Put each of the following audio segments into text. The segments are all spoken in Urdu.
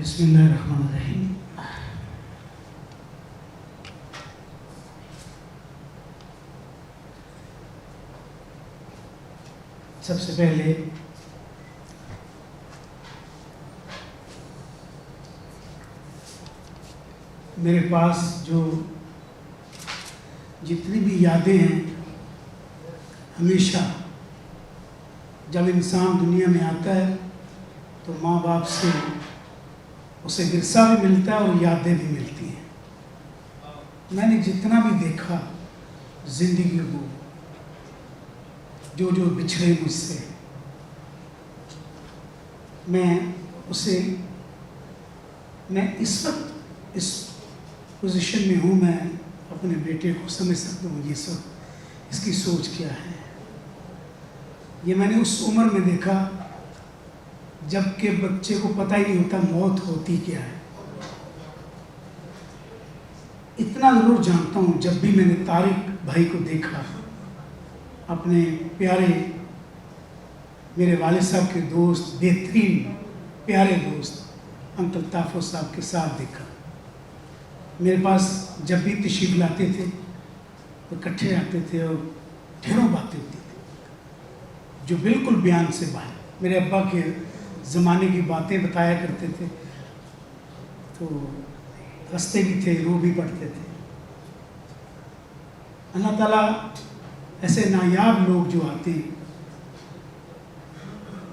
بسم اللہ الرحمن الرحیم۔ سب سے پہلے میرے پاس جو جتنی بھی یادیں ہیں، ہمیشہ جب انسان دنیا میں آتا ہے تو ماں باپ سے اسے ورثہ بھی ملتا ہے اور یادیں بھی ملتی ہیں۔ میں نے جتنا بھی دیکھا زندگی کو، جو بچھڑے مجھ سے، میں اس وقت اس پوزیشن میں ہوں، میں اپنے بیٹے کو سمجھ سکتا ہوں یہ سب اس کی سوچ کیا ہے۔ یہ میں نے اس عمر میں دیکھا جب کہ بچے کو پتہ ہی نہیں ہوتا موت ہوتی کیا ہے۔ اتنا ضرور جانتا ہوں، جب بھی میں نے طارق بھائی کو دیکھا، اپنے پیارے میرے والد صاحب کے دوست، بہترین پیارے دوست انکل طافو صاحب کے ساتھ دیکھا، میرے پاس جب بھی تشریف لاتے تھے تو اکٹھے آتے تھے اور ڈھیروں باتیں ہوتی تھی جو بالکل بیان سے باہر۔ میرے ابا کے زمانے کی باتیں بتایا کرتے تھے، تو ہنستے بھی تھے، رو بھی پڑھتے تھے۔ اللہ تعالیٰ ایسے نایاب لوگ جو آتے ہیں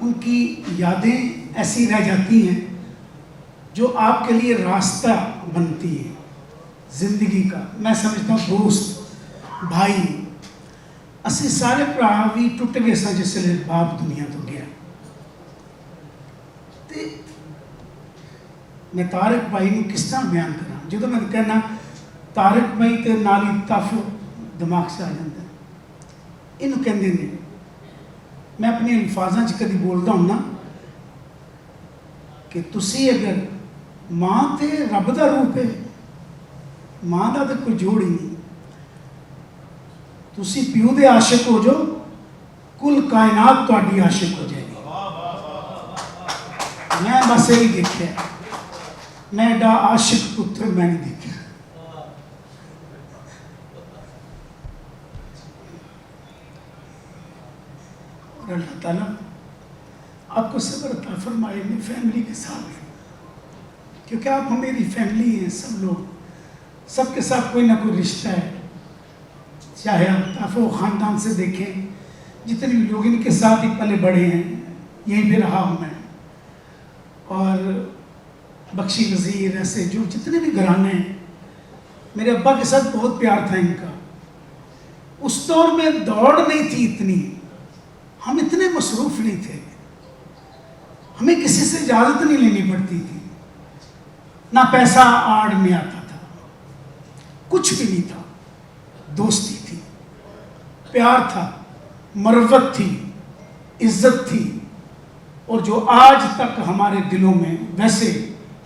ان کی یادیں ایسی رہ جاتی ہیں جو آپ کے لیے راستہ بنتی ہے زندگی کا۔ میں سمجھتا ہوں دوست بھائی اسی سارے بھرا بھی ٹوٹ گئے سا جس لئے باپ دنیا تو گیا۔ میں طارق بھائی نے کس طرح بیان کرا، جو میں کہنا طارق بھائی تے نالی طافو دماغ سے آ جاتا ہے۔ انہوں کہندے نے، میں اپنے الفاظاں کدی بولتا ہوں نا کہ تسی اگر ماں تے رب دا روپ ہے، ماں دا تے کوئی جوڑ ہی نہیں، تسی پیو دے عاشق ہو جو کل کائنات تہاڈی عاشق ہو جائے گی۔ میں بس یہی دیکھا، میں ایڈا عاشق پتر میں نہیں دیکھا۔ اور اللہ تعالیٰ آپ کو صبر عطا فرمائے میری فیملی کے ساتھ، کیونکہ آپ میری فیملی ہیں، سب لوگ، سب کے ساتھ کوئی نہ کوئی رشتہ ہے، چاہے آپ طافو خاندان سے دیکھیں، جتنے بھی لوگ ان کے ساتھ ہی پلے بڑے ہیں، یہیں پہ رہا ہوں میں، اور بخشی وزیر ایسے جو جتنے بھی گھرانے ہیں، میرے ابا کے ساتھ بہت پیار تھا ان کا۔ اس دور میں دوڑ نہیں تھی اتنی، ہم اتنے مصروف نہیں تھے، ہمیں کسی سے اجازت نہیں لینی پڑتی تھی، نہ پیسہ آڑ میں آتا تھا، کچھ بھی نہیں تھا، دوستی تھی، پیار تھا، مروت تھی، عزت تھی، اور جو آج تک ہمارے دلوں میں ویسے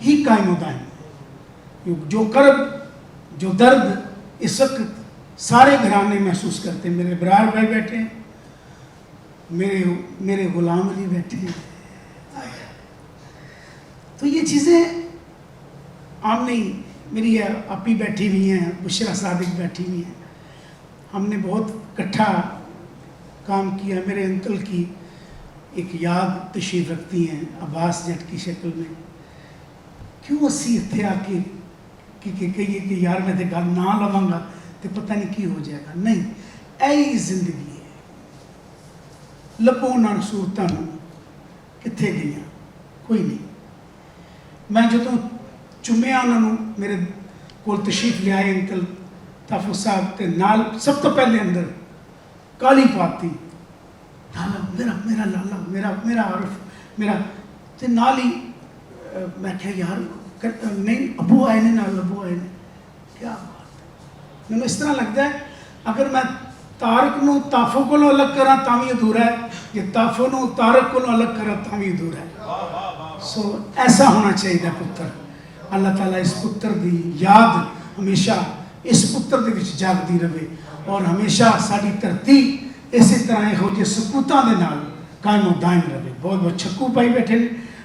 ہی قائم و دائم ہے۔ جو کرب، جو درد اس وقت سارے گھرانے محسوس کرتے ہیں۔ میرے برار بھائی بیٹھے ہیں، میرے غلام علی بیٹھے ہیں، تو یہ چیزیں عام نہیں۔ میری اپی بیٹھی ہوئی ہیں، بشرا صادق بیٹھی ہوئی ہیں، ہم نے بہت اکٹھا کام کیا۔ میرے انکل کی ایک یاد تشریف رکھتی ہیں عباس جٹ کی شکل میں، کیوں اسی اتھے آ کے کہیے کہ یار میں تے گل نہ لواں گا تو پتہ نہیں کی ہو جائے گا۔ نہیں، ایہی زندگی ہے، لبو نہ صورتاں کتھے گئیاں، کوئی نہیں۔ میں جدوں چمیا انہوں میرے کول تشریف لے آئے انکل طافو صاحب تے نال، سب تو پہلے اندر کالی پاتی، لالا میرا لالا، میرا عارف، میرا تے نال ہی میں کہا یار نہیں ابو آئے نے، نال ابو آئے نے، کیا بات ہے۔ میں اس طرح لگتا ہے اگر میں طارق نو طافو کو الگ کرا تامی ادھورا ہے، یہ طافو نو طارق کو الگ کرا تامی ادھورا ہے۔ سو ایسا ہونا چاہیے پتر۔ اللہ تعالیٰ اس پتر دی یاد ہمیشہ اس پتر دے وچ جاگدی رہے، اور ہمیشہ ساری دھرتی اسی طرح ہو جے سکوتاں دے نال قائم و دائم رہے۔ بہت چھکو پائی بیٹھے نے،